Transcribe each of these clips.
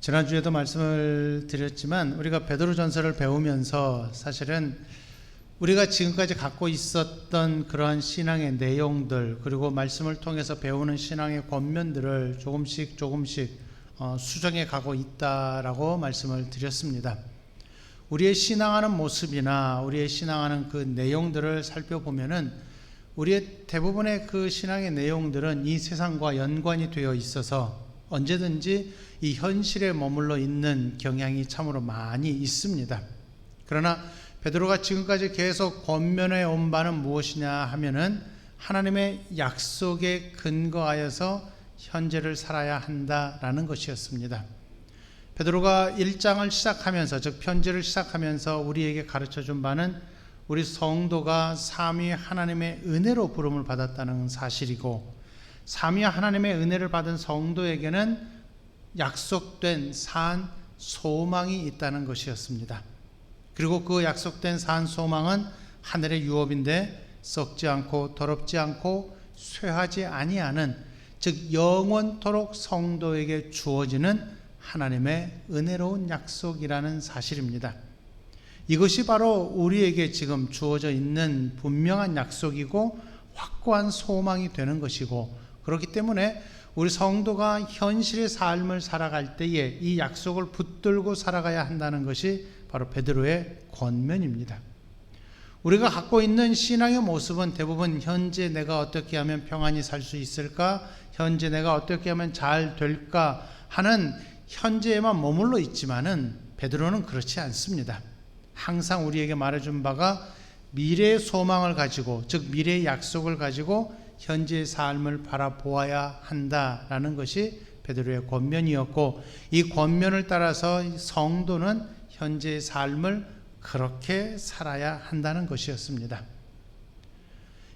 지난주에도 말씀을 드렸지만 우리가 베드로전서를 배우면서 사실은 우리가 지금까지 갖고 있었던 그러한 신앙의 내용들, 그리고 말씀을 통해서 배우는 신앙의 권면들을 조금씩 수정해 가고 있다라고 말씀을 드렸습니다. 우리의 신앙하는 모습이나 우리의 신앙하는 그 내용들을 살펴보면은 우리의 대부분의 그 신앙의 내용들은 이 세상과 연관이 되어 있어서 언제든지 이 현실에 머물러 있는 경향이 참으로 많이 있습니다. 그러나 베드로가 지금까지 계속 권면해 온 바는 무엇이냐 하면은 하나님의 약속에 근거하여서 현재를 살아야 한다라는 것이었습니다. 베드로가 1장을 시작하면서, 즉 편지를 시작하면서 우리에게 가르쳐 준 바는 우리 성도가 삼위 하나님의 은혜로 부름을 받았다는 사실이고, 삼위 하나님의 은혜를 받은 성도에게는 약속된 산 소망이 있다는 것이었습니다. 그리고 그 약속된 산 소망은 하늘의 유업인데 썩지 않고 더럽지 않고 쇠하지 아니하는, 즉 영원토록 성도에게 주어지는 하나님의 은혜로운 약속이라는 사실입니다. 이것이 바로 우리에게 지금 주어져 있는 분명한 약속이고 확고한 소망이 되는 것이고, 그렇기 때문에 우리 성도가 현실의 삶을 살아갈 때에 이 약속을 붙들고 살아가야 한다는 것이 바로 베드로의 권면입니다. 우리가 갖고 있는 신앙의 모습은 대부분 현재 내가 어떻게 하면 평안히 살 수 있을까, 현재 내가 어떻게 하면 잘 될까 하는 현재에만 머물러 있지만은 베드로는 그렇지 않습니다. 항상 우리에게 말해준 바가 미래의 소망을 가지고, 즉 미래의 약속을 가지고 현재의 삶을 바라보아야 한다라는 것이 베드로의 권면이었고, 이 권면을 따라서 성도는 현재의 삶을 그렇게 살아야 한다는 것이었습니다.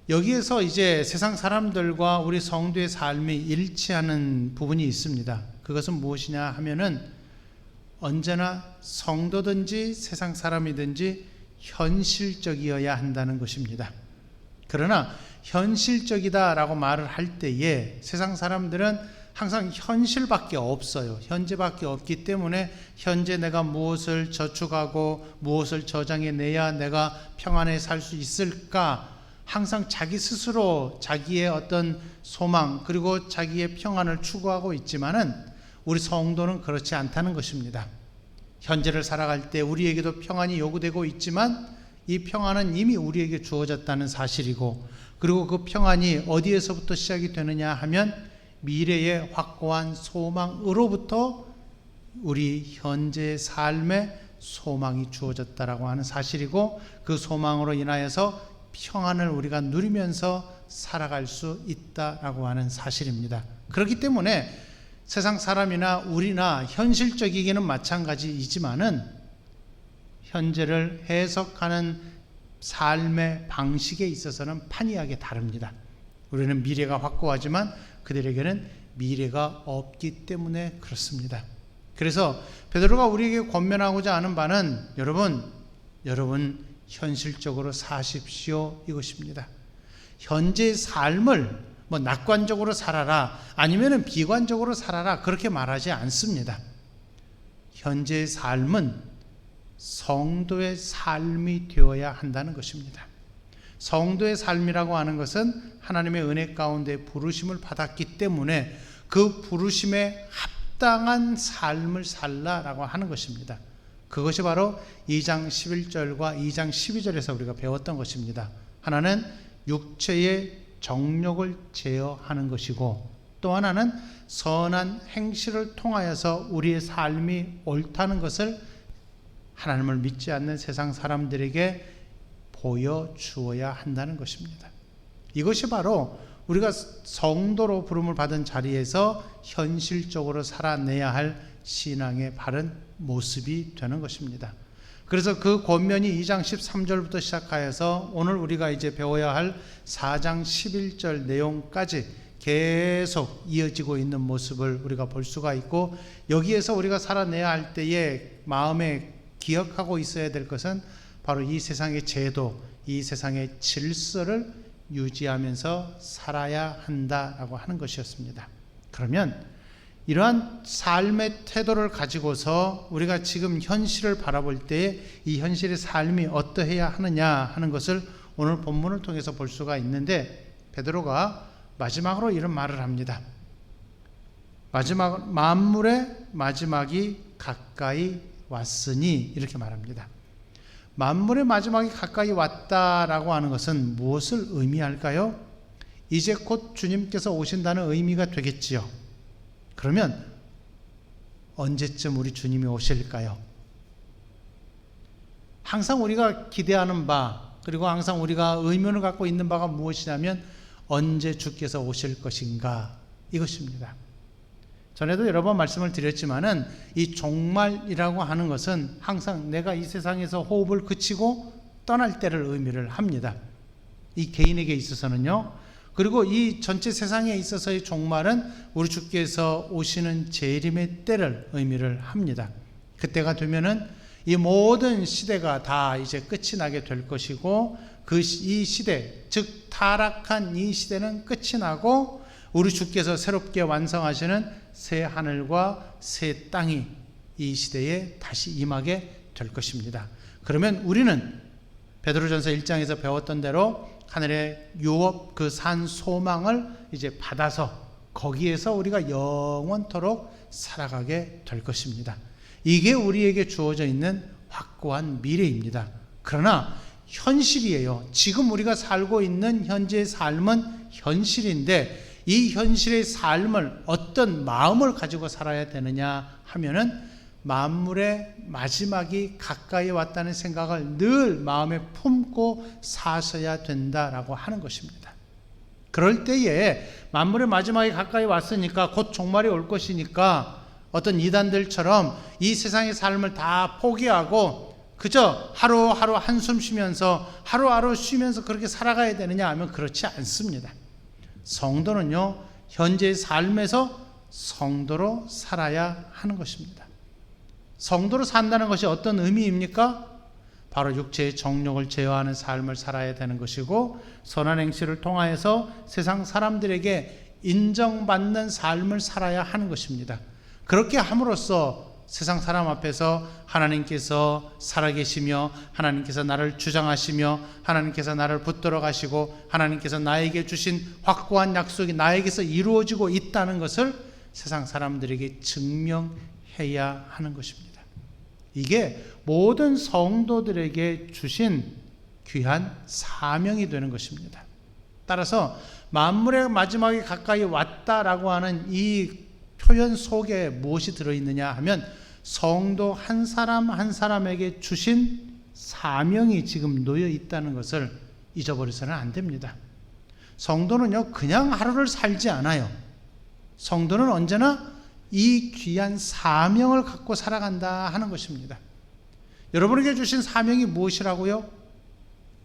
여기에서 이제 세상 사람들과 우리 성도의 삶이 일치하는 부분이 있습니다. 그것은 무엇이냐 하면은 언제나 성도든지 세상 사람이든지 현실적이어야 한다는 것입니다. 그러나 현실적이다라고 말을 할 때에 세상 사람들은 항상 현실밖에 없어요. 현재밖에 없기 때문에 현재 내가 무엇을 저축하고 무엇을 저장해 내야 내가 평안에 살 수 있을까, 항상 자기 스스로 자기의 어떤 소망 그리고 자기의 평안을 추구하고 있지만은 우리 성도는 그렇지 않다는 것입니다. 현재를 살아갈 때 우리에게도 평안이 요구되고 있지만 이 평안은 이미 우리에게 주어졌다는 사실이고, 그리고 그 평안이 어디에서부터 시작이 되느냐 하면 미래의 확고한 소망으로부터 우리 현재의 삶에 소망이 주어졌다라고 하는 사실이고, 그 소망으로 인하여서 평안을 우리가 누리면서 살아갈 수 있다라고 하는 사실입니다. 그렇기 때문에 세상 사람이나 우리나 현실적이기는 마찬가지이지만은 현재를 해석하는 삶의 방식에 있어서는 판이하게 다릅니다. 우리는 미래가 확고하지만 그들에게는 미래가 없기 때문에 그렇습니다. 그래서 베드로가 우리에게 권면하고자 하는 바는 여러분 현실적으로 사십시오 이것입니다. 현재의 삶을 낙관적으로 살아라 아니면 비관적으로 살아라 그렇게 말하지 않습니다. 현재의 삶은 성도의 삶이 되어야 한다는 것입니다. 성도의 삶이라고 하는 것은 하나님의 은혜 가운데 부르심을 받았기 때문에 그 부르심에 합당한 삶을 살라라고 하는 것입니다. 그것이 바로 2장 11절과 2장 12절에서 우리가 배웠던 것입니다. 하나는 육체의 정욕을 제어하는 것이고, 또 하나는 선한 행실을 통하여서 우리의 삶이 옳다는 것을 하나님을 믿지 않는 세상 사람들에게 보여주어야 한다는 것입니다. 이것이 바로 우리가 성도로 부름을 받은 자리에서 현실적으로 살아내야 할 신앙의 바른 모습이 되는 것입니다. 그래서 그 권면이 2장 13절부터 시작하여서 오늘 우리가 이제 배워야 할 4장 11절 내용까지 계속 이어지고 있는 모습을 우리가 볼 수가 있고, 여기에서 우리가 살아내야 할 때에 마음에 기억하고 있어야 될 것은 바로 이 세상의 제도, 이 세상의 질서를 유지하면서 살아야 한다라고 하는 것이었습니다. 그러면 이러한 삶의 태도를 가지고서 우리가 지금 현실을 바라볼 때 이 현실의 삶이 어떠해야 하느냐 하는 것을 오늘 본문을 통해서 볼 수가 있는데, 베드로가 마지막으로 이런 말을 합니다. 만물의 마지막이 가까이 왔으니, 이렇게 말합니다. 만물의 마지막이 가까이 왔다라고 하는 것은 무엇을 의미할까요? 이제 곧 주님께서 오신다는 의미가 되겠지요. 그러면 언제쯤 우리 주님이 오실까요? 항상 우리가 기대하는 바, 그리고 항상 우리가 의문을 갖고 있는 바가 무엇이냐면 언제 주께서 오실 것인가, 이것입니다. 전에도 여러 번 말씀을 드렸지만은 이 종말이라고 하는 것은 항상 내가 이 세상에서 호흡을 그치고 떠날 때를 의미를 합니다. 이 개인에게 있어서는요. 그리고 이 전체 세상에 있어서의 종말은 우리 주께서 오시는 재림의 때를 의미를 합니다. 그때가 되면은 이 모든 시대가 다 이제 끝이 나게 될 것이고, 이 시대, 즉 타락한 이 시대는 끝이 나고 우리 주께서 새롭게 완성하시는 새 하늘과 새 땅이 이 시대에 다시 임하게 될 것입니다. 그러면 우리는 베드로전서 1장에서 배웠던 대로 하늘의 유업, 그 산 소망을 이제 받아서 거기에서 우리가 영원토록 살아가게 될 것입니다. 이게 우리에게 주어져 있는 확고한 미래입니다. 그러나 현실이에요. 지금 우리가 살고 있는 현재의 삶은 현실인데, 이 현실의 삶을 어떤 마음을 가지고 살아야 되느냐 하면은 만물의 마지막이 가까이 왔다는 생각을 늘 마음에 품고 사셔야 된다라고 하는 것입니다. 그럴 때에 만물의 마지막이 가까이 왔으니까 곧 종말이 올 것이니까 어떤 이단들처럼 이 세상의 삶을 다 포기하고 그저 하루하루 한숨 쉬면서 하루하루 쉬면서 그렇게 살아가야 되느냐 하면 그렇지 않습니다. 성도는요, 현재의 삶에서 성도로 살아야 하는 것입니다. 성도로 산다는 것이 어떤 의미입니까? 바로 육체의 정욕을 제어하는 삶을 살아야 되는 것이고, 선한 행실을 통하여서 세상 사람들에게 인정받는 삶을 살아야 하는 것입니다. 그렇게 함으로써 세상 사람 앞에서 하나님께서 살아계시며, 하나님께서 나를 주장하시며, 하나님께서 나를 붙들어 가시고, 하나님께서 나에게 주신 확고한 약속이 나에게서 이루어지고 있다는 것을 세상 사람들에게 증명해야 하는 것입니다. 이게 모든 성도들에게 주신 귀한 사명이 되는 것입니다. 따라서 만물의 마지막이 가까이 왔다라고 하는 이 표현 속에 무엇이 들어있느냐 하면 성도 한 사람 한 사람에게 주신 사명이 지금 놓여 있다는 것을 잊어버려서는 안 됩니다. 성도는요, 그냥 하루를 살지 않아요. 성도는 언제나 이 귀한 사명을 갖고 살아간다 하는 것입니다. 여러분에게 주신 사명이 무엇이라고요?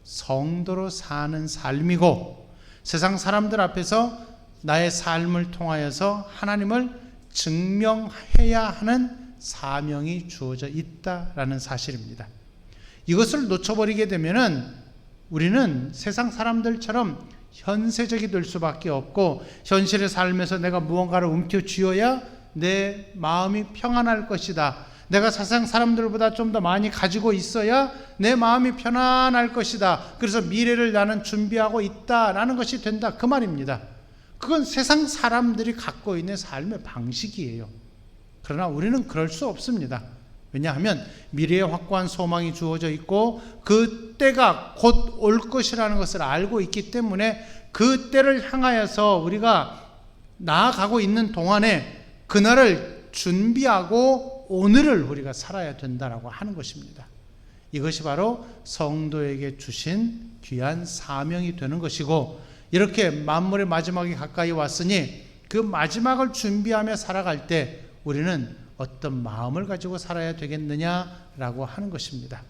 성도로 사는 삶이고, 세상 사람들 앞에서 나의 삶을 통하여서 하나님을 증명해야 하는 사명이 주어져 있다라는 사실입니다. 이것을 놓쳐버리게 되면은 우리는 세상 사람들처럼 현세적이 될 수밖에 없고, 현실의 삶에서 내가 무언가를 움켜쥐어야 내 마음이 평안할 것이다, 내가 세상 사람들보다 좀 더 많이 가지고 있어야 내 마음이 편안할 것이다, 그래서 미래를 나는 준비하고 있다라는 것이 된다, 그 말입니다. 그건 세상 사람들이 갖고 있는 삶의 방식이에요. 그러나 우리는 그럴 수 없습니다. 왜냐하면 미래에 확고한 소망이 주어져 있고 그 때가 곧 올 것이라는 것을 알고 있기 때문에 그 때를 향하여서 우리가 나아가고 있는 동안에 그날을 준비하고 오늘을 우리가 살아야 된다라고 하는 것입니다. 이것이 바로 성도에게 주신 귀한 사명이 되는 것이고, 이렇게 만물의 마지막이 가까이 왔으니 그 마지막을 준비하며 살아갈 때 우리는 어떤 마음을 가지고 살아야 되겠느냐라고 하는 것입니다.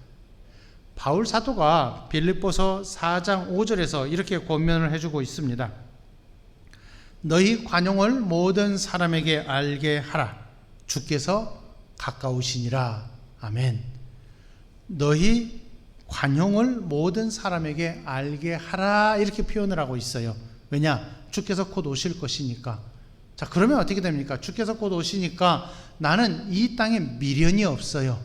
바울 사도가 빌립보서 4장 5절에서 이렇게 권면을 해주고 있습니다. 너희 관용을 모든 사람에게 알게 하라. 주께서 가까우시니라. 아멘. 너희 관용을 모든 사람에게 알게 하라, 이렇게 표현을 하고 있어요. 왜냐? 주께서 곧 오실 것이니까. 자, 그러면 어떻게 됩니까? 주께서 곧 오시니까 나는 이 땅에 미련이 없어요.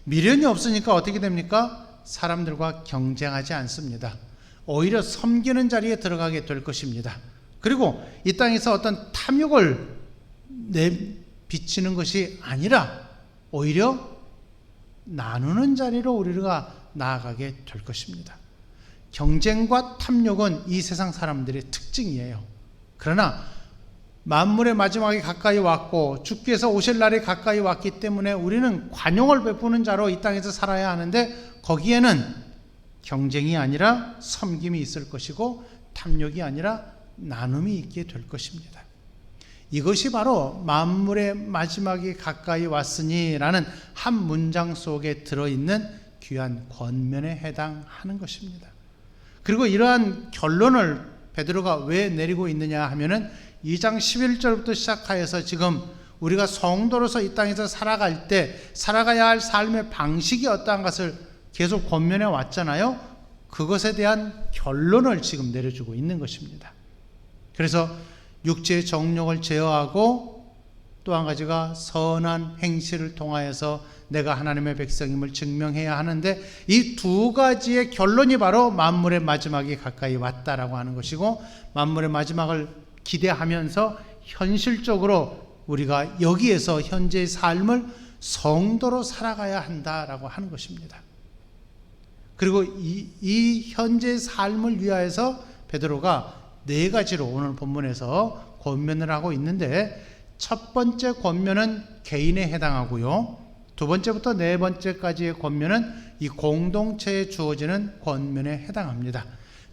미련이 없으니까 어떻게 됩니까? 사람들과 경쟁하지 않습니다. 오히려 섬기는 자리에 들어가게 될 것입니다. 그리고 이 땅에서 어떤 탐욕을 비치는 것이 아니라 오히려 나누는 자리로 우리가 나아가게 될 것입니다. 경쟁과 탐욕은 이 세상 사람들의 특징이에요. 그러나 만물의 마지막이 가까이 왔고 주께서 오실 날이 가까이 왔기 때문에 우리는 관용을 베푸는 자로 이 땅에서 살아야 하는데, 거기에는 경쟁이 아니라 섬김이 있을 것이고 탐욕이 아니라 나눔이 있게 될 것입니다. 이것이 바로 만물의 마지막이 가까이 왔으니 라는 한 문장 속에 들어있는 귀한 권면에 해당하는 것입니다. 그리고 이러한 결론을 베드로가 왜 내리고 있느냐 하면은 2장 11절부터 시작하여서 지금 우리가 성도로서 이 땅에서 살아갈 때 살아가야 할 삶의 방식이 어떠한 것을 계속 권면해 왔잖아요. 그것에 대한 결론을 지금 내려주고 있는 것입니다. 그래서 육체의 정욕을 제어하고 또 한 가지가 선한 행실을 통하여서 내가 하나님의 백성임을 증명해야 하는데, 이 두 가지의 결론이 바로 만물의 마지막이 가까이 왔다라고 하는 것이고, 만물의 마지막을 기대하면서 현실적으로 우리가 여기에서 현재의 삶을 성도로 살아가야 한다라고 하는 것입니다. 그리고 이 현재의 삶을 위하여서 베드로가 네 가지로 오늘 본문에서 권면을 하고 있는데, 첫 번째 권면은 개인에 해당하고요, 두 번째부터 네 번째까지의 권면은 이 공동체에 주어지는 권면에 해당합니다.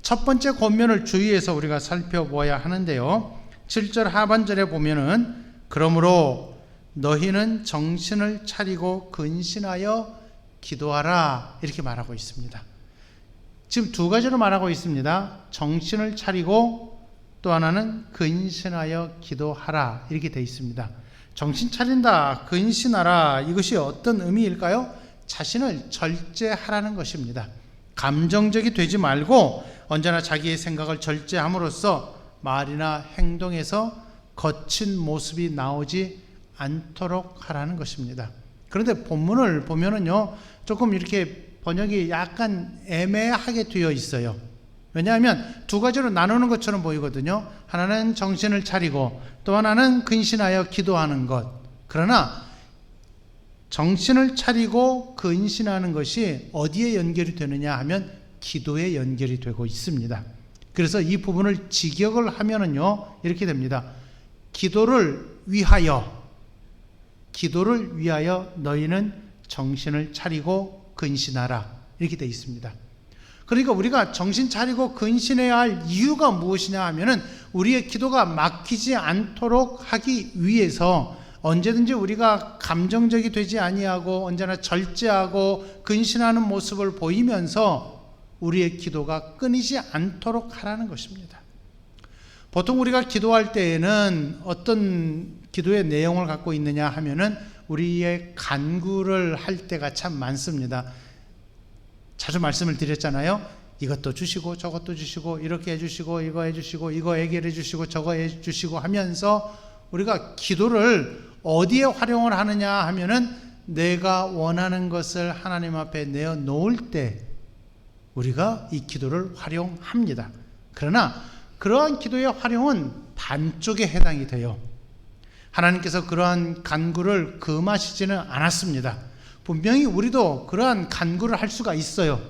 첫 번째 권면을 주의해서 우리가 살펴보아야 하는데요, 7절 하반절에 보면은 그러므로 너희는 정신을 차리고 근신하여 기도하라 이렇게 말하고 있습니다. 지금 두 가지로 말하고 있습니다. 정신을 차리고 또 하나는 근신하여 기도하라 이렇게 되어 있습니다. 정신 차린다, 근신하라, 이것이 어떤 의미일까요? 자신을 절제하라는 것입니다. 감정적이 되지 말고 언제나 자기의 생각을 절제함으로써 말이나 행동에서 거친 모습이 나오지 않도록 하라는 것입니다. 그런데 본문을 보면은요, 조금 이렇게 번역이 약간 애매하게 되어 있어요. 왜냐하면 두 가지로 나누는 것처럼 보이거든요. 하나는 정신을 차리고 또 하나는 근신하여 기도하는 것. 그러나 정신을 차리고 근신하는 것이 어디에 연결이 되느냐 하면 기도에 연결이 되고 있습니다. 그래서 이 부분을 직역을 하면은요, 이렇게 됩니다. 기도를 위하여 너희는 정신을 차리고 근신하라 이렇게 되어 있습니다. 그러니까 우리가 정신 차리고 근신해야 할 이유가 무엇이냐 하면은 우리의 기도가 막히지 않도록 하기 위해서 언제든지 우리가 감정적이 되지 아니하고 언제나 절제하고 근신하는 모습을 보이면서 우리의 기도가 끊이지 않도록 하라는 것입니다. 보통 우리가 기도할 때에는 어떤 기도의 내용을 갖고 있느냐 하면은 우리의 간구를 할 때가 참 많습니다. 자주 말씀을 드렸잖아요. 이것도 주시고 저것도 주시고 이렇게 해주시고 이거 해주시고 이거 해결해 주시고 저거 해주시고 하면서 우리가 기도를 어디에 활용을 하느냐 하면은 내가 원하는 것을 하나님 앞에 내어놓을 때 우리가 이 기도를 활용합니다. 그러나 그러한 기도의 활용은 반쪽에 해당이 돼요. 하나님께서 그러한 간구를 금하시지는 않았습니다. 분명히 우리도 그러한 간구를 할 수가 있어요.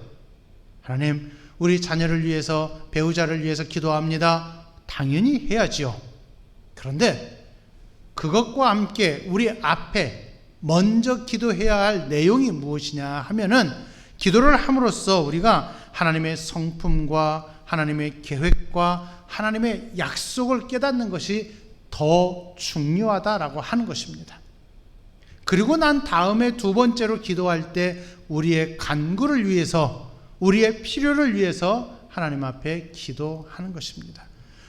하나님, 우리 자녀를 위해서, 배우자를 위해서 기도합니다. 당연히 해야지요. 그런데 그것과 함께 우리 앞에 먼저 기도해야 할 내용이 무엇이냐 하면은, 기도를 함으로써 우리가 하나님의 성품과 하나님의 계획과 하나님의 약속을 깨닫는 것이 더 중요하다라고 하는 것입니다. 그리고 난 다음에 두 번째로 기도할 때 우리의 간구를 위해서, 우리의 필요를 위해서 하나님 앞에 기도하는 것입니다.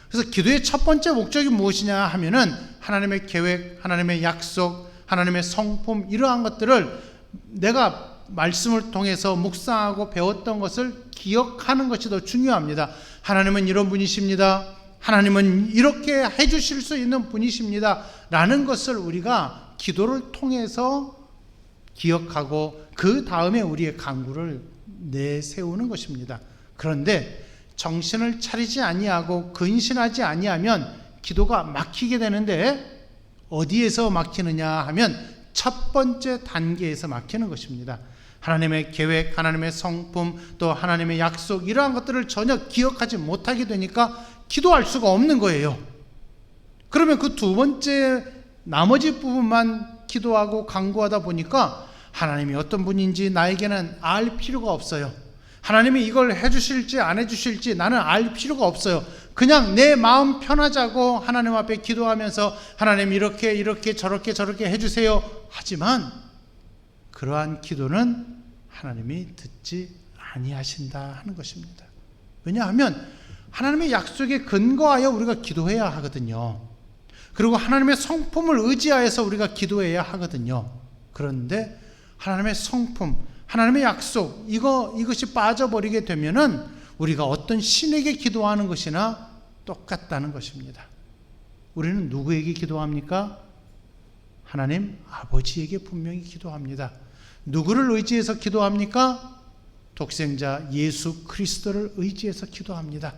그래서 기도의 첫 번째 목적이 무엇이냐 하면은 하나님의 계획, 하나님의 약속, 하나님의 성품, 이러한 것들을 내가 말씀을 통해서 묵상하고 배웠던 것을 기억하는 것이 더 중요합니다. 하나님은 이런 분이십니다. 하나님은 이렇게 해주실 수 있는 분이십니다 라는 것을 우리가 기도를 통해서 기억하고 그 다음에 우리의 간구를 내세우는 것입니다. 그런데 정신을 차리지 아니하고 근신하지 아니하면 기도가 막히게 되는데, 어디에서 막히느냐 하면 첫 번째 단계에서 막히는 것입니다. 하나님의 계획, 하나님의 성품, 또 하나님의 약속, 이러한 것들을 전혀 기억하지 못하게 되니까 기도할 수가 없는 거예요. 그러면 그 두 번째 나머지 부분만 기도하고 간구하다 보니까 하나님이 어떤 분인지 나에게는 알 필요가 없어요. 하나님이 이걸 해주실지 안 해주실지 나는 알 필요가 없어요. 그냥 내 마음 편하자고 하나님 앞에 기도하면서 하나님 이렇게 저렇게 해주세요 하지만, 그러한 기도는 하나님이 듣지 아니하신다 하는 것입니다. 왜냐하면 하나님의 약속에 근거하여 우리가 기도해야 하거든요. 그리고 하나님의 성품을 의지하여서 우리가 기도해야 하거든요. 그런데 하나님의 성품, 하나님의 약속, 이것이 빠져버리게 되면은 우리가 어떤 신에게 기도하는 것이나 똑같다는 것입니다. 우리는 누구에게 기도합니까? 하나님 아버지에게 분명히 기도합니다. 누구를 의지해서 기도합니까? 독생자 예수 그리스도를 의지해서 기도합니다.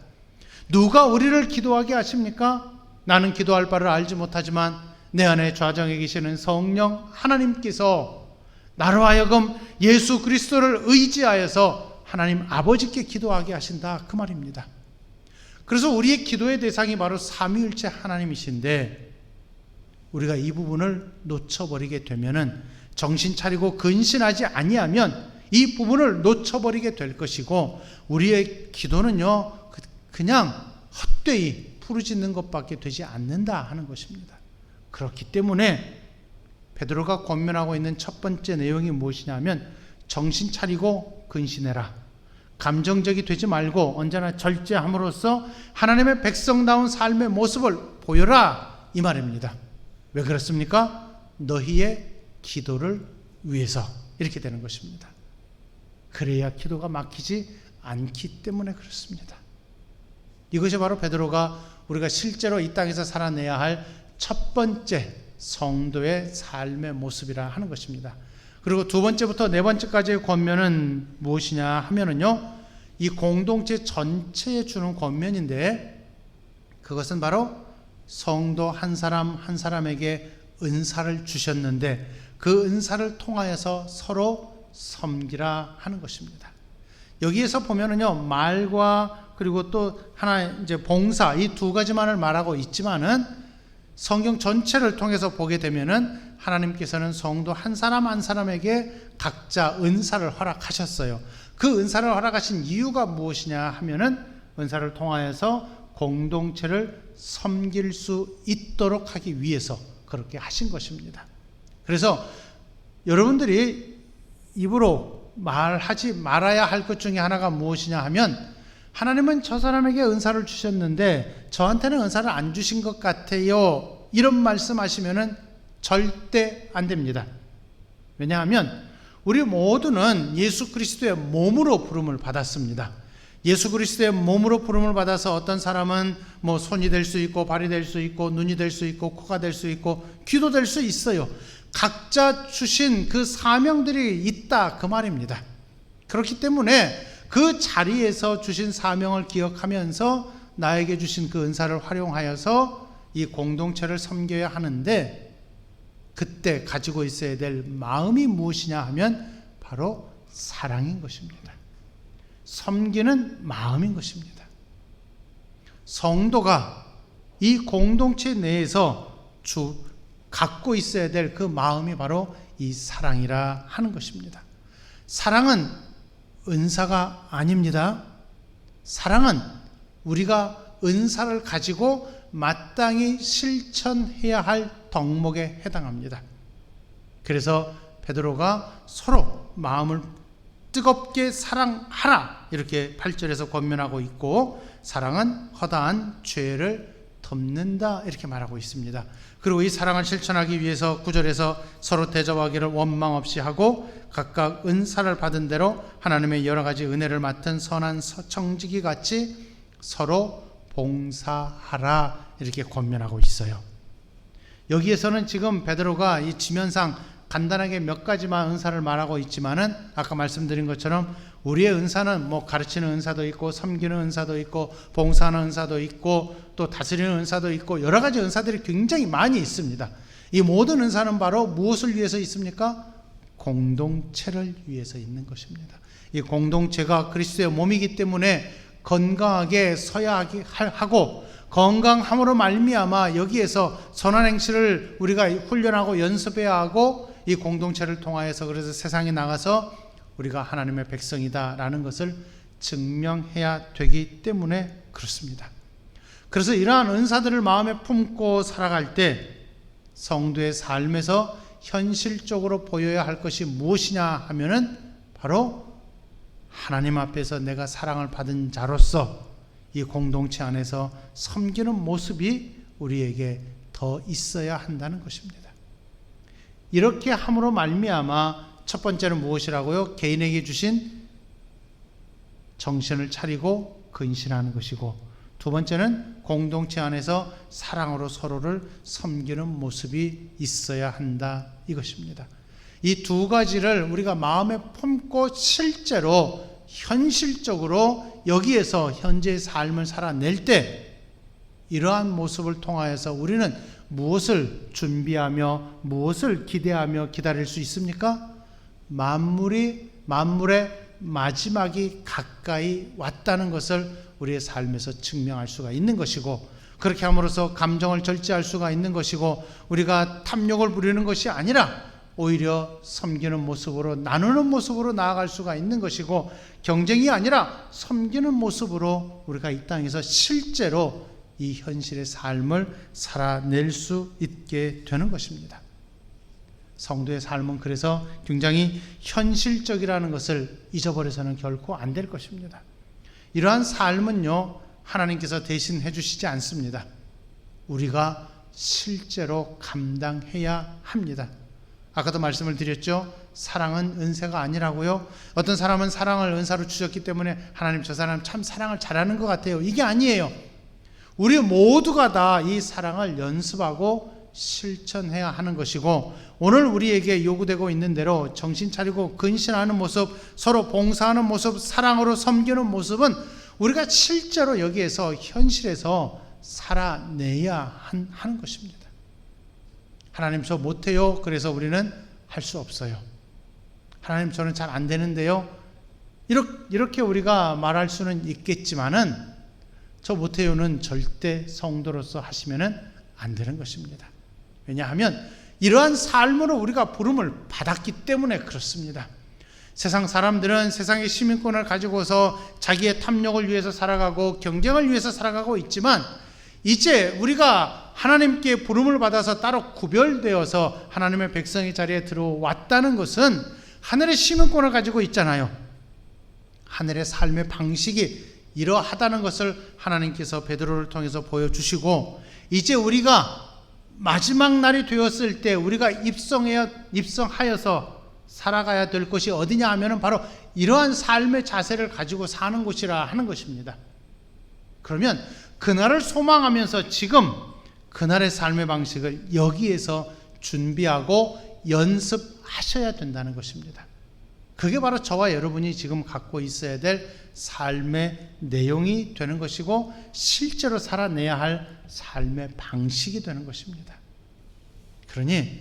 누가 우리를 기도하게 하십니까? 나는 기도할 바를 알지 못하지만 내 안에 좌정해 계시는 성령 하나님께서 나로 하여금 예수 그리스도를 의지하여서 하나님 아버지께 기도하게 하신다, 그 말입니다. 그래서 우리의 기도의 대상이 바로 삼위일체 하나님이신데, 우리가 이 부분을 놓쳐버리게 되면은, 정신 차리고 근신하지 아니하면 이 부분을 놓쳐버리게 될 것이고, 우리의 기도는요 그냥 헛되이 부르짖는 것밖에 되지 않는다 하는 것입니다. 그렇기 때문에 베드로가 권면하고 있는 첫 번째 내용이 무엇이냐면, 정신 차리고 근신해라. 감정적이 되지 말고 언제나 절제함으로써 하나님의 백성다운 삶의 모습을 보여라, 이 말입니다. 왜 그렇습니까? 너희의 기도를 위해서 이렇게 되는 것입니다. 그래야 기도가 막히지 않기 때문에 그렇습니다. 이것이 바로 베드로가 우리가 실제로 이 땅에서 살아내야 할 첫 번째 성도의 삶의 모습이라 하는 것입니다. 그리고 두 번째부터 네 번째까지의 권면은 무엇이냐 하면은요, 이 공동체 전체에 주는 권면인데, 그것은 바로 성도 한 사람 한 사람에게 은사를 주셨는데 그 은사를 통하여서 서로 섬기라 하는 것입니다. 여기에서 보면은요, 말과 그리고 또 하나 이제 봉사, 이 두 가지만을 말하고 있지만은 성경 전체를 통해서 보게 되면은 하나님께서는 성도 한 사람 한 사람에게 각자 은사를 허락하셨어요. 그 은사를 허락하신 이유가 무엇이냐 하면은 은사를 통하여서 공동체를 섬길 수 있도록 하기 위해서 그렇게 하신 것입니다. 그래서 여러분들이 입으로 말하지 말아야 할 것 중에 하나가 무엇이냐 하면, 하나님은 저 사람에게 은사를 주셨는데 저한테는 은사를 안 주신 것 같아요, 이런 말씀하시면은 절대 안 됩니다. 왜냐하면 우리 모두는 예수 그리스도의 몸으로 부름을 받았습니다. 예수 그리스도의 몸으로 부름을 받아서 어떤 사람은 뭐 손이 될 수 있고 발이 될 수 있고 눈이 될 수 있고 코가 될 수 있고 귀도 될 수 있어요. 각자 주신 그 사명들이 있다, 그 말입니다. 그렇기 때문에 그 자리에서 주신 사명을 기억하면서 나에게 주신 그 은사를 활용하여서 이 공동체를 섬겨야 하는데, 그때 가지고 있어야 될 마음이 무엇이냐 하면 바로 사랑인 것입니다. 섬기는 마음인 것입니다. 성도가 이 공동체 내에서 갖고 있어야 될 그 마음이 바로 이 사랑이라 하는 것입니다. 사랑은 은사가 아닙니다. 사랑은 우리가 은사를 가지고 마땅히 실천해야 할 덕목에 해당합니다. 그래서 베드로가 서로 마음을 뜨겁게 사랑하라, 이렇게 8절에서 권면하고 있고, 사랑은 허다한 죄를 덮는다, 이렇게 말하고 있습니다. 그리고 이 사랑을 실천하기 위해서 9절에서 서로 대접하기를 원망 없이 하고 각각 은사를 받은 대로 하나님의 여러 가지 은혜를 맡은 선한 청지기 같이 서로 봉사하라 이렇게 권면하고 있어요. 여기에서는 지금 베드로가 이 지면상 간단하게 몇 가지만 은사를 말하고 있지만은 아까 말씀드린 것처럼 우리의 은사는 뭐 가르치는 은사도 있고 섬기는 은사도 있고 봉사하는 은사도 있고 또 다스리는 은사도 있고 여러 가지 은사들이 굉장히 많이 있습니다. 이 모든 은사는 바로 무엇을 위해서 있습니까? 공동체를 위해서 있는 것입니다. 이 공동체가 그리스도의 몸이기 때문에 건강하게 서야 하고 건강함으로 말미암아 여기에서 선한 행실을 우리가 훈련하고 연습해야 하고 이 공동체를 통하여서 그래서 세상에 나가서 우리가 하나님의 백성이다라는 것을 증명해야 되기 때문에 그렇습니다. 그래서 이러한 은사들을 마음에 품고 살아갈 때 성도의 삶에서 현실적으로 보여야 할 것이 무엇이냐 하면은 바로 하나님 앞에서 내가 사랑을 받은 자로서 이 공동체 안에서 섬기는 모습이 우리에게 더 있어야 한다는 것입니다. 이렇게 함으로 말미암아 첫 번째는 무엇이라고요? 개인에게 주신 정신을 차리고 근신하는 것이고, 두 번째는 공동체 안에서 사랑으로 서로를 섬기는 모습이 있어야 한다 이것입니다. 이 두 가지를 우리가 마음에 품고 실제로 현실적으로 여기에서 현재의 삶을 살아낼 때 이러한 모습을 통하여서 우리는 무엇을 준비하며 무엇을 기대하며 기다릴 수 있습니까? 만물의 마지막이 가까이 왔다는 것을 우리의 삶에서 증명할 수가 있는 것이고, 그렇게 함으로써 감정을 절제할 수가 있는 것이고, 우리가 탐욕을 부리는 것이 아니라 오히려 섬기는 모습으로 나누는 모습으로 나아갈 수가 있는 것이고, 경쟁이 아니라 섬기는 모습으로 우리가 이 땅에서 실제로 이 현실의 삶을 살아낼 수 있게 되는 것입니다. 성도의 삶은 그래서 굉장히 현실적이라는 것을 잊어버려서는 결코 안 될 것입니다. 이러한 삶은요, 하나님께서 대신 해주시지 않습니다. 우리가 실제로 감당해야 합니다. 아까도 말씀을 드렸죠. 사랑은 은사가 아니라고요. 어떤 사람은 사랑을 은사로 주셨기 때문에 하나님 저 사람 참 사랑을 잘하는 것 같아요. 이게 아니에요. 우리 모두가 다 이 사랑을 연습하고 실천해야 하는 것이고, 오늘 우리에게 요구되고 있는 대로 정신 차리고 근신하는 모습, 서로 봉사하는 모습, 사랑으로 섬기는 모습은 우리가 실제로 여기에서 현실에서 살아내야 하는 것입니다. 하나님 저 못해요. 그래서 우리는 할 수 없어요. 하나님 저는 잘 안 되는데요. 이렇게 우리가 말할 수는 있겠지만은 저 못해요는 절대 성도로서 하시면은 안 되는 것입니다. 왜냐하면 이러한 삶으로 우리가 부름을 받았기 때문에 그렇습니다. 세상 사람들은 세상의 시민권을 가지고서 자기의 탐욕을 위해서 살아가고 경쟁을 위해서 살아가고 있지만, 이제 우리가 하나님께 부름을 받아서 따로 구별되어서 하나님의 백성의 자리에 들어왔다는 것은 하늘의 시민권을 가지고 있잖아요. 하늘의 삶의 방식이 이러하다는 것을 하나님께서 베드로를 통해서 보여주시고, 이제 우리가 마지막 날이 되었을 때 우리가 입성하여서 살아가야 될 것이 어디냐 하면은 바로 이러한 삶의 자세를 가지고 사는 곳이라 하는 것입니다. 그러면 그날을 소망하면서 지금 그날의 삶의 방식을 여기에서 준비하고 연습하셔야 된다는 것입니다. 그게 바로 저와 여러분이 지금 갖고 있어야 될 삶의 내용이 되는 것이고, 실제로 살아내야 할 삶의 방식이 되는 것입니다. 그러니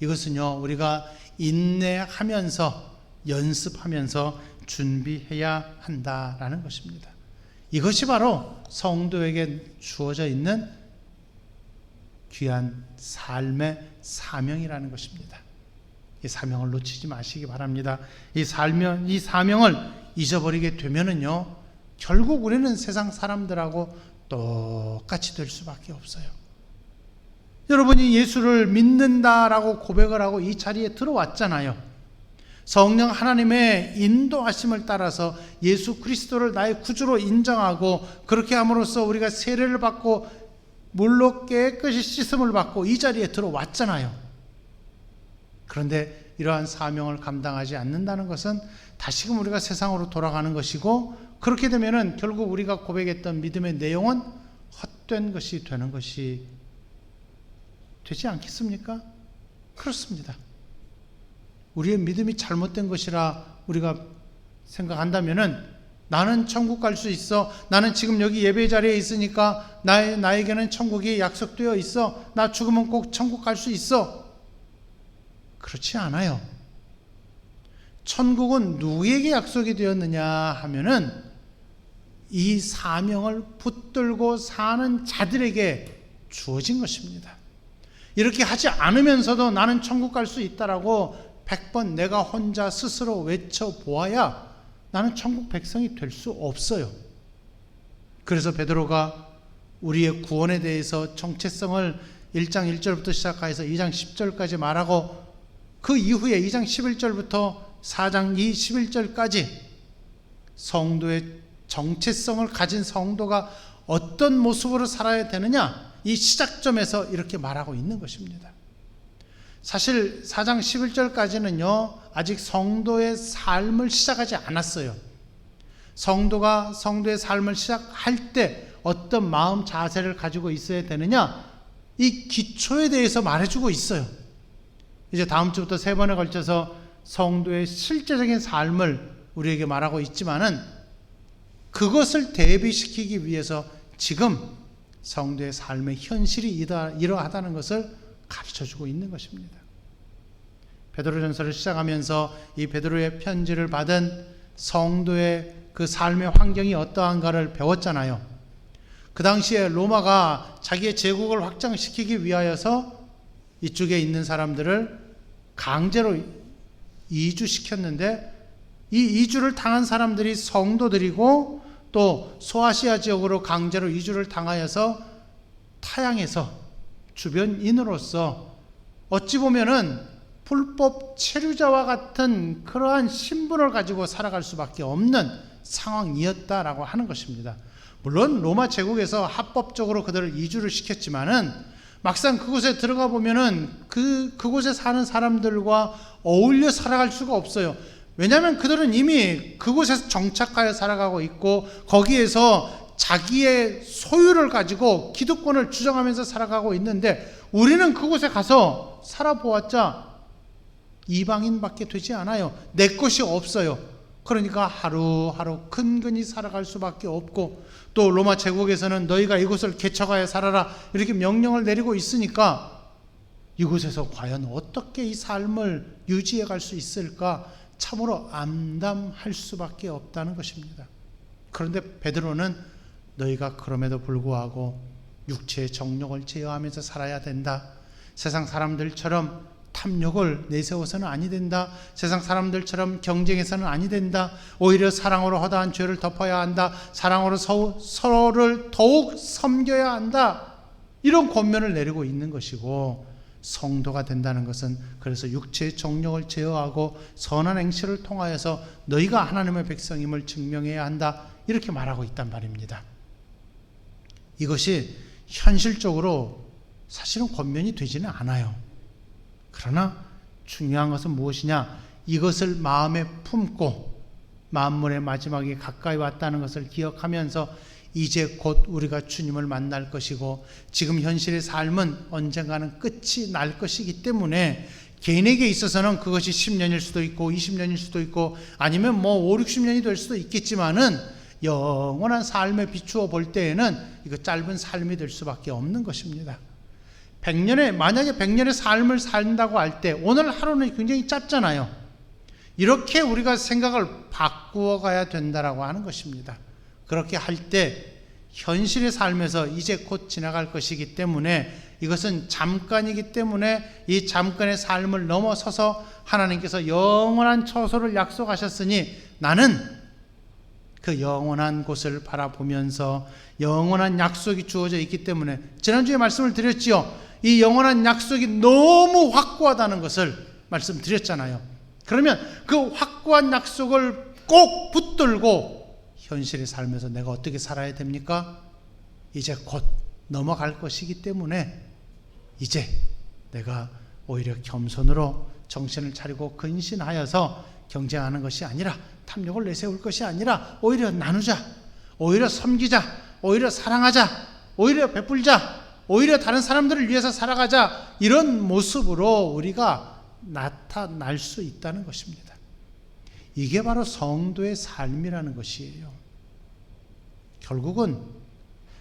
이것은요, 우리가 인내하면서 연습하면서 준비해야 한다라는 것입니다. 이것이 바로 성도에게 주어져 있는 귀한 삶의 사명이라는 것입니다. 이 사명을 놓치지 마시기 바랍니다. 이 사명을 잊어버리게 되면은요, 결국 우리는 세상 사람들하고 똑같이 될 수밖에 없어요. 여러분이 예수를 믿는다라고 고백을 하고 이 자리에 들어왔잖아요. 성령 하나님의 인도하심을 따라서 예수 그리스도를 나의 구주로 인정하고, 그렇게 함으로써 우리가 세례를 받고 물로 깨끗이 씻음을 받고 이 자리에 들어왔잖아요. 그런데 이러한 사명을 감당하지 않는다는 것은 다시금 우리가 세상으로 돌아가는 것이고, 그렇게 되면은 결국 우리가 고백했던 믿음의 내용은 헛된 것이 되는 것이 되지 않겠습니까? 그렇습니다. 우리의 믿음이 잘못된 것이라 우리가 생각한다면은 나는 천국 갈 수 있어. 나는 지금 여기 예배 자리에 있으니까 나에게는 천국이 약속되어 있어. 나 죽으면 꼭 천국 갈 수 있어. 그렇지 않아요. 천국은 누구에게 약속이 되었느냐 하면은 이 사명을 붙들고 사는 자들에게 주어진 것입니다. 이렇게 하지 않으면서도 나는 천국 갈 수 있다라고 100번 내가 혼자 스스로 외쳐보아야 나는 천국 백성이 될 수 없어요. 그래서 베드로가 우리의 구원에 대해서 정체성을 1장 1절부터 시작해서 2장 10절까지 말하고 그 이후에 2장 11절부터 4장 21절까지 성도의 정체성을 가진 성도가 어떤 모습으로 살아야 되느냐, 이 시작점에서 이렇게 말하고 있는 것입니다. 사실 4장 11절까지는요 아직 성도의 삶을 시작하지 않았어요. 성도가 성도의 삶을 시작할 때 어떤 마음 자세를 가지고 있어야 되느냐, 이 기초에 대해서 말해주고 있어요. 이제 다음 주부터 3번에 걸쳐서 성도의 실제적인 삶을 우리에게 말하고 있지만은 그것을 대비시키기 위해서 지금 성도의 삶의 현실이 이러하다는 것을 가르쳐주고 있는 것입니다. 베드로전서를 시작하면서 이 베드로의 편지를 받은 성도의 그 삶의 환경이 어떠한가를 배웠잖아요. 그 당시에 로마가 자기의 제국을 확장시키기 위하여서 이쪽에 있는 사람들을 강제로 이주시켰는데 이 이주를 당한 사람들이 성도들이고 또 소아시아 지역으로 강제로 이주를 당하여서 타향해서 주변인으로서 어찌 보면은 불법 체류자와 같은 그러한 신분을 가지고 살아갈 수밖에 없는 상황이었다라고 하는 것입니다. 물론 로마 제국에서 합법적으로 그들을 이주를 시켰지만은 막상 그곳에 들어가 보면은 그곳에 사는 사람들과 어울려 살아갈 수가 없어요. 왜냐하면 그들은 이미 그곳에서 정착하여 살아가고 있고 거기에서 자기의 소유를 가지고 기득권을 주장하면서 살아가고 있는데 우리는 그곳에 가서 살아보았자 이방인밖에 되지 않아요. 내 것이 없어요. 그러니까 하루하루 근근히 살아갈 수밖에 없고 또 로마 제국에서는 너희가 이곳을 개척하여 살아라 이렇게 명령을 내리고 있으니까 이곳에서 과연 어떻게 이 삶을 유지해 갈 수 있을까 참으로 암담할 수밖에 없다는 것입니다. 그런데 베드로는 너희가 그럼에도 불구하고 육체의 정욕을 제어하면서 살아야 된다. 세상 사람들처럼 탐욕을 내세워서는 아니 된다. 세상 사람들처럼 경쟁해서는 아니 된다. 오히려 사랑으로 허다한 죄를 덮어야 한다. 사랑으로 서로를 더욱 섬겨야 한다. 이런 권면을 내리고 있는 것이고 성도가 된다는 것은 그래서 육체의 정욕을 제어하고 선한 행실을 통하여서 너희가 하나님의 백성임을 증명해야 한다. 이렇게 말하고 있단 말입니다. 이것이 현실적으로 사실은 권면이 되지는 않아요. 그러나 중요한 것은 무엇이냐? 이것을 마음에 품고 만물의 마지막이 가까이 왔다는 것을 기억하면서 이제 곧 우리가 주님을 만날 것이고 지금 현실의 삶은 언젠가는 끝이 날 것이기 때문에 개인에게 있어서는 그것이 10년일 수도 있고 20년일 수도 있고 아니면 뭐 5, 60년이 될 수도 있겠지만은 영원한 삶에 비추어 볼 때에는 이거 짧은 삶이 될 수밖에 없는 것입니다. 만약에 100년의 삶을 산다고 할 때 오늘 하루는 굉장히 짧잖아요. 이렇게 우리가 생각을 바꾸어 가야 된다라고 하는 것입니다. 그렇게 할 때 현실의 삶에서 이제 곧 지나갈 것이기 때문에 이것은 잠깐이기 때문에 이 잠깐의 삶을 넘어서서 하나님께서 영원한 처소를 약속하셨으니 나는 그 영원한 곳을 바라보면서 영원한 약속이 주어져 있기 때문에 지난주에 말씀을 드렸지요. 이 영원한 약속이 너무 확고하다는 것을 말씀드렸잖아요. 그러면 그 확고한 약속을 꼭 붙들고 현실의 삶에서 내가 어떻게 살아야 됩니까? 이제 곧 넘어갈 것이기 때문에 이제 내가 오히려 겸손으로 정신을 차리고 근신하여서 경쟁하는 것이 아니라 탐욕을 내세울 것이 아니라 오히려 나누자, 오히려 섬기자, 오히려 사랑하자 오히려 베풀자, 오히려 다른 사람들을 위해서 살아가자, 이런 모습으로 우리가 나타날 수 있다는 것입니다. 이게 바로 성도의 삶이라는 것이에요. 결국은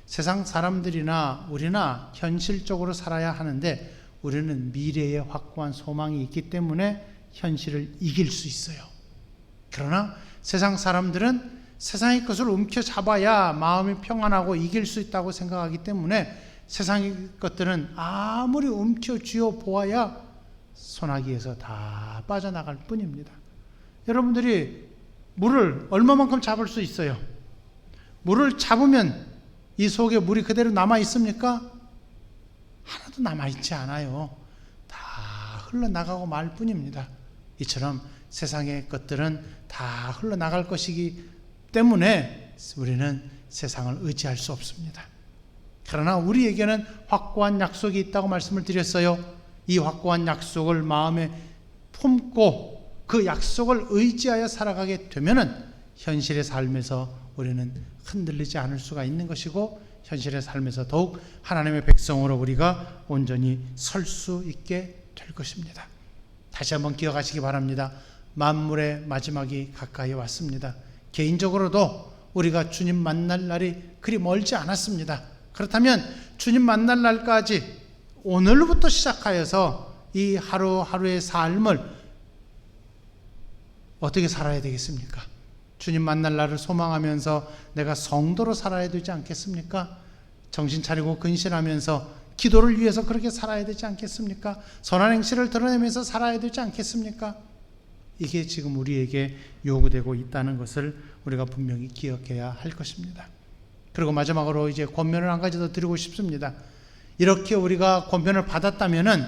세상 사람들이나 우리나 현실적으로 살아야 하는데, 우리는 미래에 확고한 소망이 있기 때문에 현실을 이길 수 있어요. 그러나 세상 사람들은 세상의 것을 움켜잡아야 마음이 평안하고 이길 수 있다고 생각하기 때문에 세상의 것들은 아무리 움켜쥐어 보아야 소나기에서 다 빠져나갈 뿐입니다. 여러분들이 물을 얼마만큼 잡을 수 있어요? 물을 잡으면 이 속에 물이 그대로 남아 있습니까? 하나도 남아 있지 않아요. 다 흘러나가고 말 뿐입니다. 이처럼 세상의 것들은 다 흘러나갈 것이기 때문에 우리는 세상을 의지할 수 없습니다. 그러나 우리에게는 확고한 약속이 있다고 말씀을 드렸어요. 이 확고한 약속을 마음에 품고 그 약속을 의지하여 살아가게 되면은 현실의 삶에서 우리는 흔들리지 않을 수가 있는 것이고, 현실의 삶에서 더욱 하나님의 백성으로 우리가 온전히 설 수 있게 될 것입니다. 다시 한번 기억하시기 바랍니다. 만물의 마지막이 가까이 왔습니다. 개인적으로도 우리가 주님 만날 날이 그리 멀지 않았습니다. 그렇다면 주님 만날 날까지 오늘부터 시작하여서 이 하루하루의 삶을 어떻게 살아야 되겠습니까? 주님 만날 날을 소망하면서 내가 성도로 살아야 되지 않겠습니까? 정신 차리고 근신하면서 기도를 위해서 그렇게 살아야 되지 않겠습니까? 선한 행실을 드러내면서 살아야 되지 않겠습니까? 이게 지금 우리에게 요구되고 있다는 것을 우리가 분명히 기억해야 할 것입니다. 그리고 마지막으로 이제 권면을 한 가지 더 드리고 싶습니다. 이렇게 우리가 권면을 받았다면은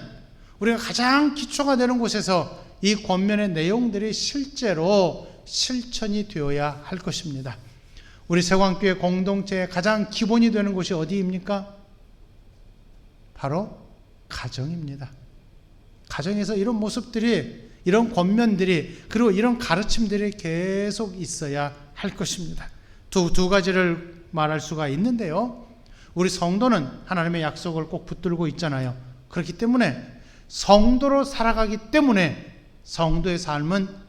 우리가 가장 기초가 되는 곳에서 이 권면의 내용들이 실제로 실천이 되어야 할 것입니다. 우리 세광교회 공동체의 가장 기본이 되는 곳이 어디입니까? 바로 가정입니다. 가정에서 이런 모습들이, 이런 권면들이, 그리고 이런 가르침들이 계속 있어야 할 것입니다. 두 가지를 말할 수가 있는데요. 우리 성도는 하나님의 약속을 꼭 붙들고 있잖아요. 그렇기 때문에 성도로 살아가기 때문에 성도의 삶은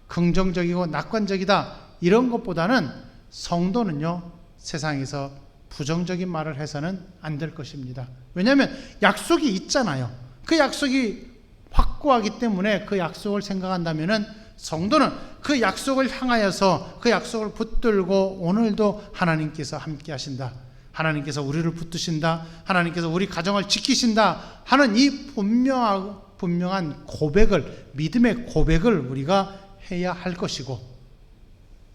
긍정적이고 낙관적이다, 이런 것보다는 성도는요, 세상에서 부정적인 말을 해서는 안 될 것입니다. 왜냐하면 약속이 있잖아요. 그 약속이 확고하기 때문에 그 약속을 생각한다면은 성도는 그 약속을 향하여서 그 약속을 붙들고 오늘도 하나님께서 함께 하신다, 하나님께서 우리를 붙드신다, 하나님께서 우리 가정을 지키신다 하는 이 분명한 고백을, 믿음의 고백을 우리가 해야 할 것이고,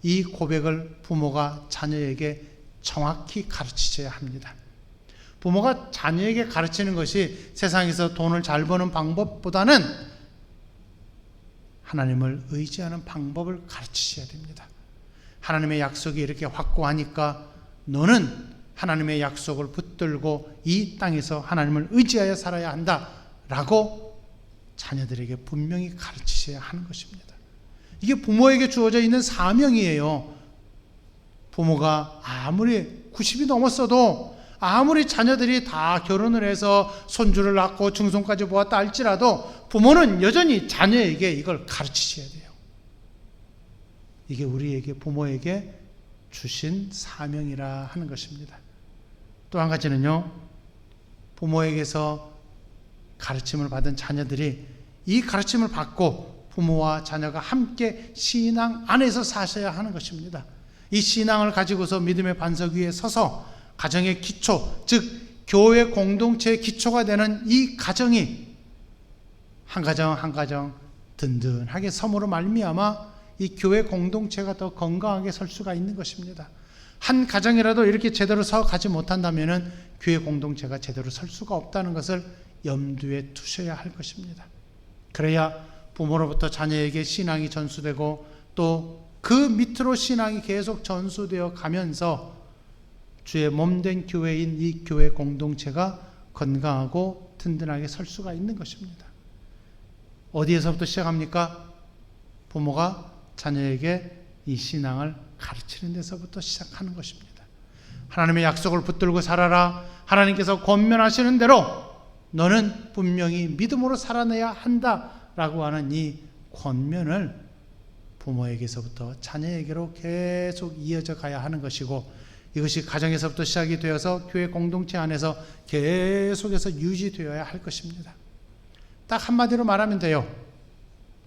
이 고백을 부모가 자녀에게 정확히 가르치셔야 합니다. 부모가 자녀에게 가르치는 것이 세상에서 돈을 잘 버는 방법보다는 하나님을 의지하는 방법을 가르치셔야 됩니다. 하나님의 약속이 이렇게 확고하니까 너는 하나님의 약속을 붙들고 이 땅에서 하나님을 의지하여 살아야 한다라고 자녀들에게 분명히 가르치셔야 하는 것입니다. 이게 부모에게 주어져 있는 사명이에요. 부모가 아무리 90이 넘었어도, 아무리 자녀들이 다 결혼을 해서 손주를 낳고 중손까지 보았다 할지라도 부모는 여전히 자녀에게 이걸 가르치셔야 돼요. 이게 우리에게, 부모에게 주신 사명이라 하는 것입니다. 또 한 가지는요, 부모에게서 가르침을 받은 자녀들이 이 가르침을 받고 부모와 자녀가 함께 신앙 안에서 사셔야 하는 것입니다. 이 신앙을 가지고서 믿음의 반석 위에 서서 가정의 기초, 즉 교회 공동체의 기초가 되는 이 가정이 한 가정 한 가정 든든하게 섬으로 말미암아 이 교회 공동체가 더 건강하게 설 수가 있는 것입니다. 한 가정이라도 이렇게 제대로 서 가지 못한다면 교회 공동체가 제대로 설 수가 없다는 것을 염두에 두셔야 할 것입니다. 그래야 부모로부터 자녀에게 신앙이 전수되고 또 그 밑으로 신앙이 계속 전수되어 가면서 주의 몸된 교회인 이 교회 공동체가 건강하고 든든하게 설 수가 있는 것입니다. 어디에서부터 시작합니까? 부모가 자녀에게 이 신앙을 가르치는 데서부터 시작하는 것입니다. 하나님의 약속을 붙들고 살아라. 하나님께서 권면하시는 대로 너는 분명히 믿음으로 살아내야 한다라고 하는 이 권면을 부모에게서부터 자녀에게로 계속 이어져 가야 하는 것이고, 이것이 가정에서부터 시작이 되어서 교회 공동체 안에서 계속해서 유지되어야 할 것입니다. 딱 한마디로 말하면 돼요.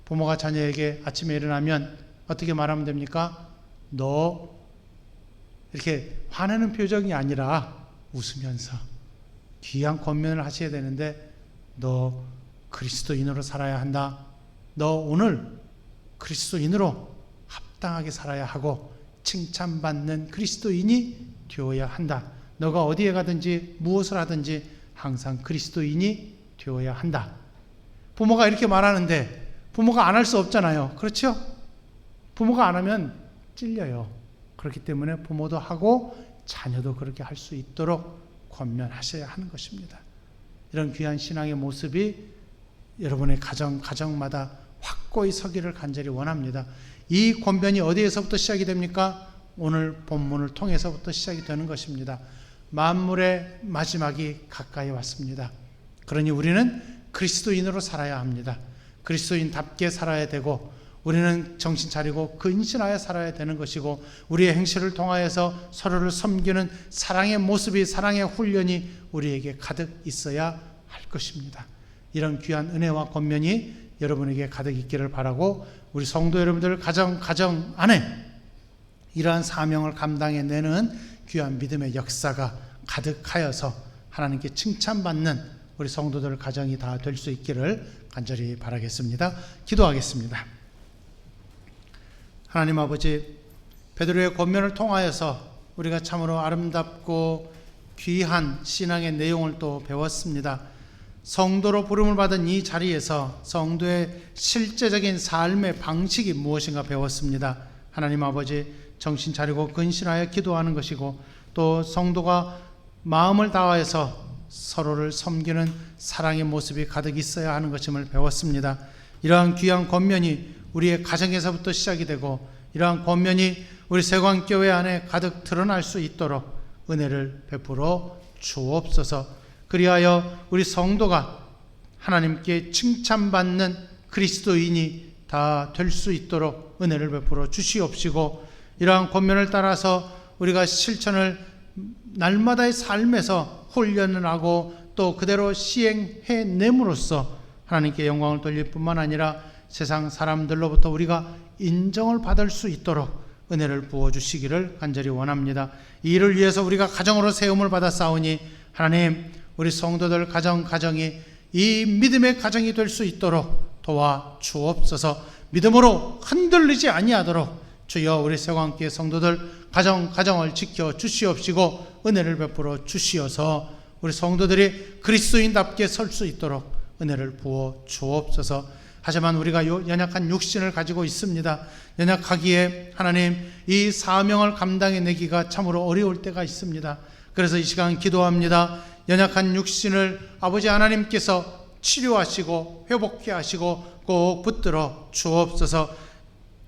부모가 자녀에게 아침에 일어나면 어떻게 말하면 됩니까? 너 이렇게 화내는 표정이 아니라 웃으면서 귀한 권면을 하셔야 되는데, 너 그리스도인으로 살아야 한다. 너 오늘 그리스도인으로 합당하게 살아야 하고 칭찬받는 그리스도인이 되어야 한다. 너가 어디에 가든지 무엇을 하든지 항상 그리스도인이 되어야 한다. 부모가 이렇게 말하는데 부모가 안 할 수 없잖아요. 그렇죠? 부모가 안 하면 찔려요. 그렇기 때문에 부모도 하고 자녀도 그렇게 할 수 있도록 권면하셔야 하는 것입니다. 이런 귀한 신앙의 모습이 여러분의 가정마다 확고히 서기를 간절히 원합니다. 이 권면이 어디에서부터 시작이 됩니까? 오늘 본문을 통해서부터 시작이 되는 것입니다. 만물의 마지막이 가까이 왔습니다. 그러니 우리는 그리스도인으로 살아야 합니다. 그리스도인답게 살아야 되고, 우리는 정신 차리고 근신하여 살아야 되는 것이고, 우리의 행실을 통하여서 서로를 섬기는 사랑의 모습이, 사랑의 훈련이 우리에게 가득 있어야 할 것입니다. 이런 귀한 은혜와 권면이 여러분에게 가득 있기를 바라고, 우리 성도 여러분들 가정 안에 이러한 사명을 감당해내는 귀한 믿음의 역사가 가득하여서 하나님께 칭찬받는 우리 성도들 가정이 다 될 수 있기를 간절히 바라겠습니다. 기도하겠습니다. 하나님 아버지, 베드로의 권면을 통하여서 우리가 참으로 아름답고 귀한 신앙의 내용을 또 배웠습니다. 성도로 부름을 받은 이 자리에서 성도의 실제적인 삶의 방식이 무엇인가 배웠습니다. 하나님 아버지, 정신 차리고 근신하여 기도하는 것이고, 또 성도가 마음을 다하여서 서로를 섬기는 사랑의 모습이 가득 있어야 하는 것임을 배웠습니다. 이러한 귀한 권면이 우리의 가정에서부터 시작이 되고, 이러한 권면이 우리 세관교회 안에 가득 드러날 수 있도록 은혜를 베풀어 주옵소서. 그리하여 우리 성도가 하나님께 칭찬받는 그리스도인이 다 될 수 있도록 은혜를 베풀어 주시옵시고, 이러한 권면을 따라서 우리가 실천을 날마다의 삶에서 훈련을 하고 또 그대로 시행해냄으로써 하나님께 영광을 돌릴 뿐만 아니라 세상 사람들로부터 우리가 인정을 받을 수 있도록 은혜를 부어주시기를 간절히 원합니다. 이 일을 위해서 우리가 가정으로 세움을 받아 싸우니, 하나님, 우리 성도들 가정이 이 믿음의 가정이 될 수 있도록 도와 주옵소서. 믿음으로 흔들리지 아니하도록 주여 우리 세관교회 성도들 가정을 지켜 주시옵시고 은혜를 베풀어 주시어서 우리 성도들이 그리스도인답게 설 수 있도록 은혜를 부어 주옵소서. 하지만 우리가 연약한 육신을 가지고 있습니다. 연약하기에 하나님, 이 사명을 감당해내기가 참으로 어려울 때가 있습니다. 그래서 이 시간 기도합니다. 연약한 육신을 아버지 하나님께서 치료하시고 회복케 하시고 꼭 붙들어 주옵소서.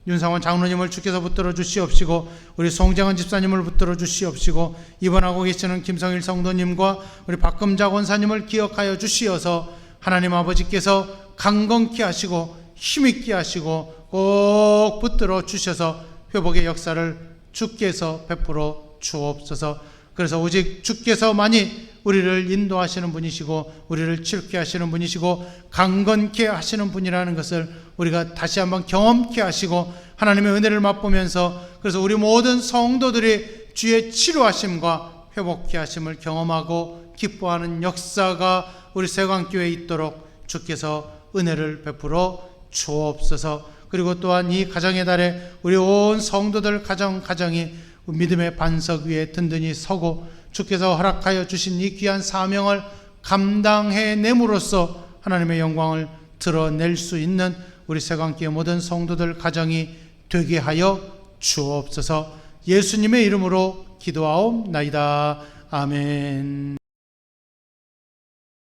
윤상원 장로님을 주께서 붙들어 주시옵시고, 우리 송정은 집사님을 붙들어 주시옵시고, 입원하고 계시는 김성일 성도님과 우리 박금자 권사님을 기억하여 주시어서 하나님 아버지께서 강건케 하시고 힘있게 하시고 꼭 붙들어 주셔서 회복의 역사를 주께서 베풀어 주옵소서. 그래서 오직 주께서만이 우리를 인도하시는 분이시고 우리를 치료케 하시는 분이시고 강건케 하시는 분이라는 것을 우리가 다시 한번 경험케 하시고 하나님의 은혜를 맛보면서, 그래서 우리 모든 성도들이 주의 치료하심과 회복케 하심을 경험하고 기뻐하는 역사가 우리 세관교회에 있도록 주께서 은혜를 베풀어 주옵소서. 그리고 또한 이 가정의 달에 우리 온 성도들 가정이 믿음의 반석 위에 든든히 서고 주께서 허락하여 주신 이 귀한 사명을 감당해냄으로써 하나님의 영광을 드러낼 수 있는 우리 세관교회 모든 성도들 가정이 되게 하여 주옵소서. 예수님의 이름으로 기도하옵나이다. 아멘.